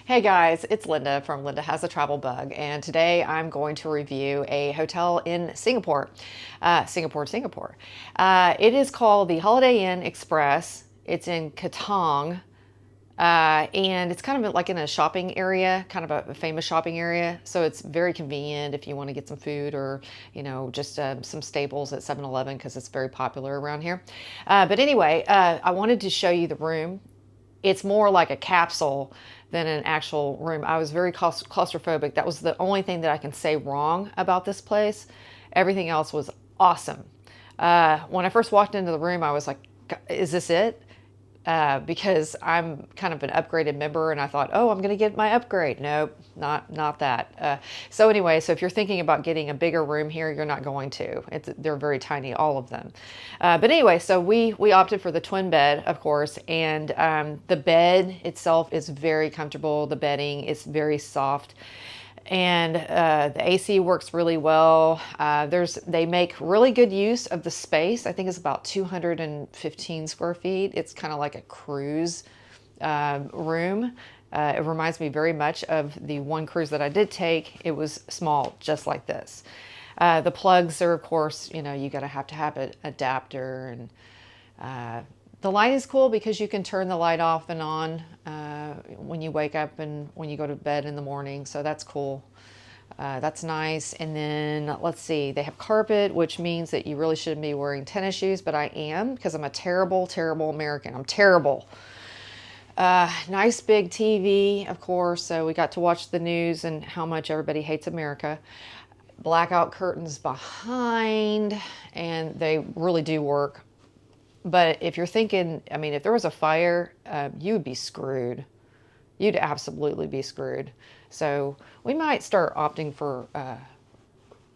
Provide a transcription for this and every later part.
Hey guys, it's Linda from Linda Has a Travel Bug, and today I'm going to review a hotel in Singapore. Singapore. It is called the Holiday Inn Express. It's in Katong, and it's kind of like in a shopping area, kind of a famous shopping area. So it's very convenient if you want to get some food or, just some staples at 7-Eleven because it's very popular around here. But anyway, I wanted to show you the room. It's more like a capsule than an actual room. I was very claustrophobic. That was the only thing that I can say wrong about this place. Everything else was awesome. When I first walked into the room, I was like, is this it? Because I'm kind of an upgraded member and I thought, oh, I'm going to get my upgrade. Nope, not that. So anyway, so if you're thinking about getting a bigger room here, you're not going to. They're very tiny, all of them. But anyway, so we opted for the twin bed, of course, and the bed itself is very comfortable. The bedding is very soft. And the AC works really well. They make really good use of the space. I think it's about 215 square feet. It's kind of like a cruise room. It reminds me very much of the one cruise that I did take. It was small, just like this. The plugs are, of course, you got to have an adapter, and the light is cool because you can turn the light off and on when you wake up and when you go to bed in the morning. So that's cool. That's nice. And then let's see, they have carpet, which means that you really shouldn't be wearing tennis shoes, but I am because I'm a terrible, terrible American. I'm terrible. Nice big TV, of course. So we got to watch the news and how much everybody hates America. Blackout curtains behind, and they really do work. But if you're thinking, if there was a fire, you would be screwed. You'd absolutely be screwed. So we might start opting for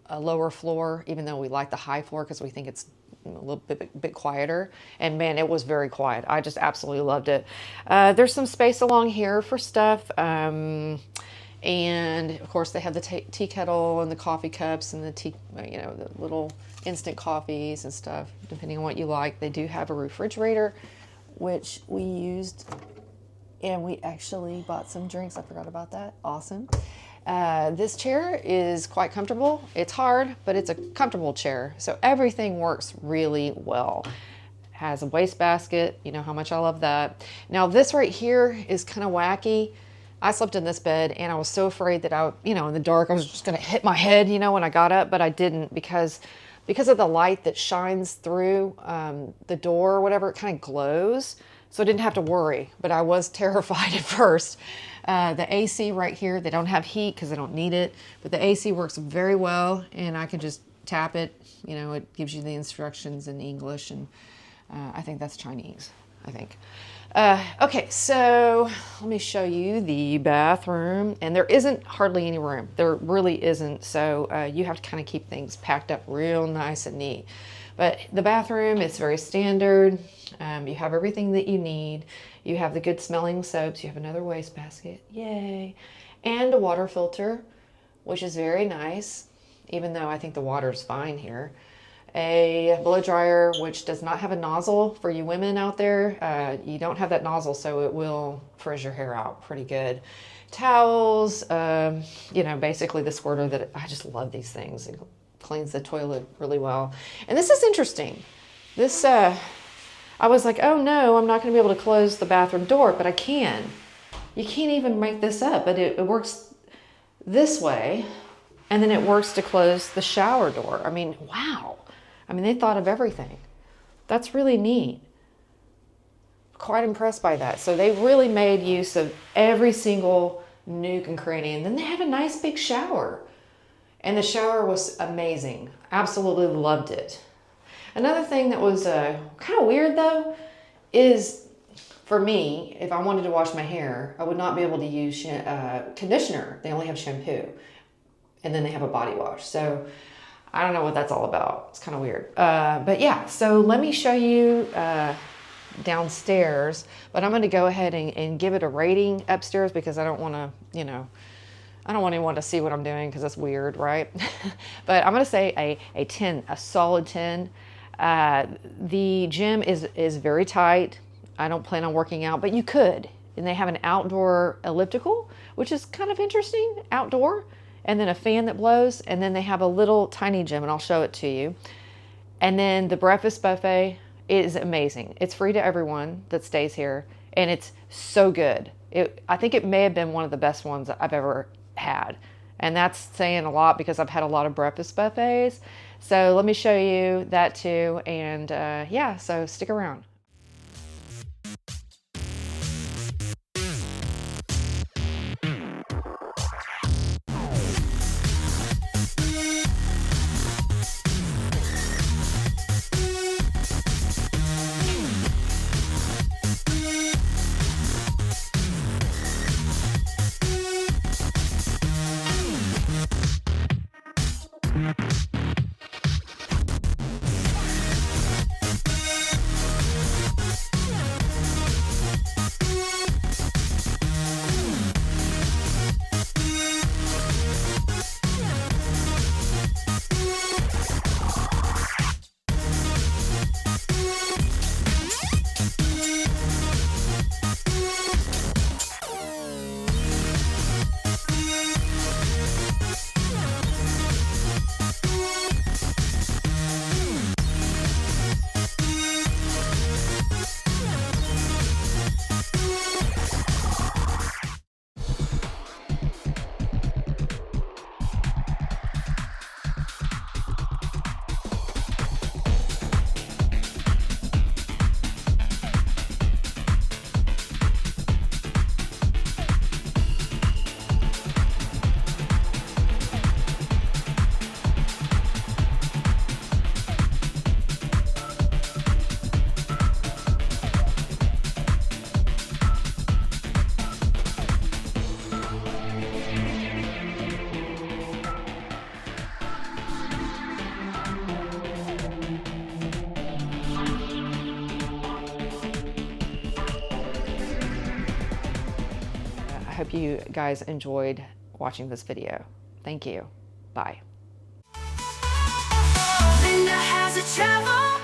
a lower floor, even though we like the high floor because we think it's a little bit quieter. And man, it was very quiet. I just absolutely loved it. There's some space along here for stuff. And of course they have the tea kettle and the coffee cups and the little instant coffees and stuff, depending on what you like. They do have a refrigerator, which we used, and we actually bought some drinks. I forgot about that. Awesome. This chair is quite comfortable. It's hard, but it's a comfortable chair. So everything works really well. Has a wastebasket. You know how much I love that. Now this right here is kind of wacky. I slept in this bed and I was so afraid that in the dark, I was just going to hit my head, when I got up, but I didn't because of the light that shines through the door or whatever, it kind of glows. So I didn't have to worry, but I was terrified at first. The AC right here, they don't have heat because they don't need it, but the AC works very well and I can just tap it. It gives you the instructions in English, and I think that's Chinese, I think. Okay, so let me show you the bathroom, and there isn't hardly any room. There really isn't, so you have to kind of keep things packed up real nice and neat. But the bathroom is very standard. You have everything that you need. You have the good smelling soaps. You have another wastebasket, yay, and a water filter, which is very nice, even though I think the water's fine here. A blow dryer, which does not have a nozzle for you women out there. You don't have that nozzle, so it will frizz your hair out pretty good. Towels, basically the squirter that I just love these things. It cleans the toilet really well. And this is interesting. This, I was like, oh no, I'm not going to be able to close the bathroom door, but I can. You can't even make this up, but it works this way, and then it works to close the shower door. Wow. They thought of everything. That's really neat. Quite impressed by that. So they really made use of every single nook and cranny. And then they have a nice big shower. And the shower was amazing. Absolutely loved it. Another thing that was kind of weird though is, for me, if I wanted to wash my hair, I would not be able to use conditioner. They only have shampoo. And then they have a body wash. So I don't know what that's all about. It's kind of weird. But yeah, so let me show you downstairs. But I'm going to go ahead and give it a rating upstairs because I don't want to, I don't want anyone to see what I'm doing because that's weird, right? But I'm going to say a 10, a solid 10. The gym is very tight. I don't plan on working out, but you could. and they have an outdoor elliptical, which is kind of interesting, outdoor, and then a fan that blows, and then they have a little tiny gym, and I'll show it to you. And then the breakfast buffet is amazing. It's free to everyone that stays here, and it's so good. I think it may have been one of the best ones I've ever had. And that's saying a lot because I've had a lot of breakfast buffets. So let me show you that too. And yeah, so stick around. I hope you guys enjoyed watching this video. Thank you. Bye. Linda has a travel